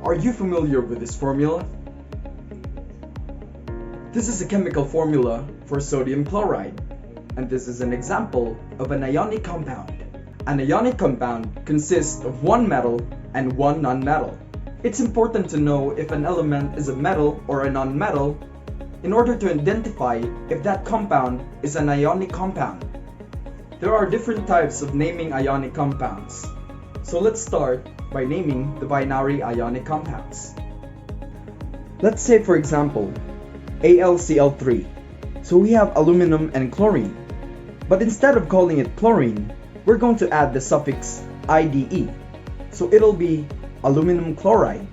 Are you familiar with this formula? This is a chemical formula for sodium chloride, and this is an example of an ionic compound. An ionic compound consists of one metal and one nonmetal. It's important to know if an element is a metal or a nonmetal in order to identify if that compound is an ionic compound. There are different types of naming ionic compounds. So let's start by naming the binary ionic compounds. Let's say, for example, AlCl3. So we have aluminum and chlorine. But instead of calling it chlorine, we're going to add the suffix IDE. So it'll be aluminum chloride.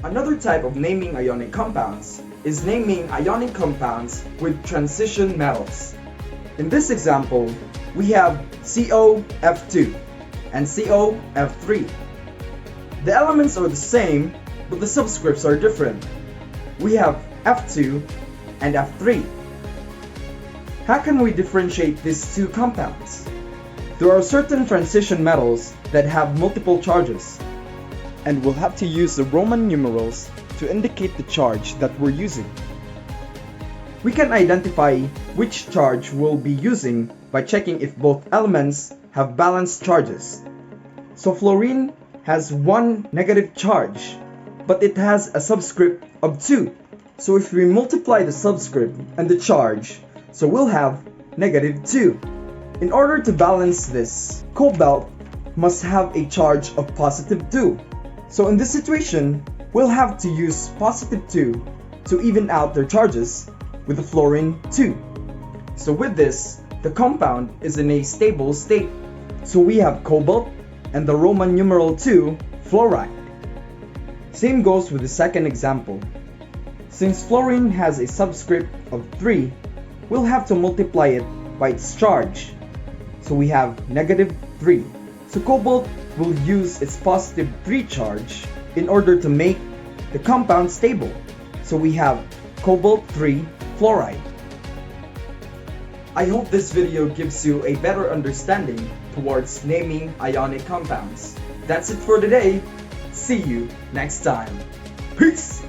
Another type of naming ionic compounds is naming ionic compounds with transition metals. In this example, we have COF2 and COF3. The elements are the same, but the subscripts are different. We have F2 and F3. How can we differentiate these two compounds? There are certain transition metals that have multiple charges, and we'll have to use the Roman numerals to indicate the charge that we're using. We can identify which charge we'll be using by checking if both elements have balanced charges. So fluorine has one negative charge, but it has a subscript of 2. So if we multiply the subscript and the charge, so we'll have -2. In order to balance this, cobalt must have a charge of +2. So in this situation, we'll have to use +2 to even out their charges with the fluorine 2. So with this, the compound is in a stable state. So we have cobalt and the Roman numeral 2 fluoride. Same goes with the second example. Since fluorine has a subscript of 3, we'll have to multiply it by its charge. So we have -3. So cobalt will use its +3 charge in order to make the compound stable. So we have cobalt 3 fluoride. I hope this video gives you a better understanding towards naming ionic compounds. That's it for today. See you next time. Peace!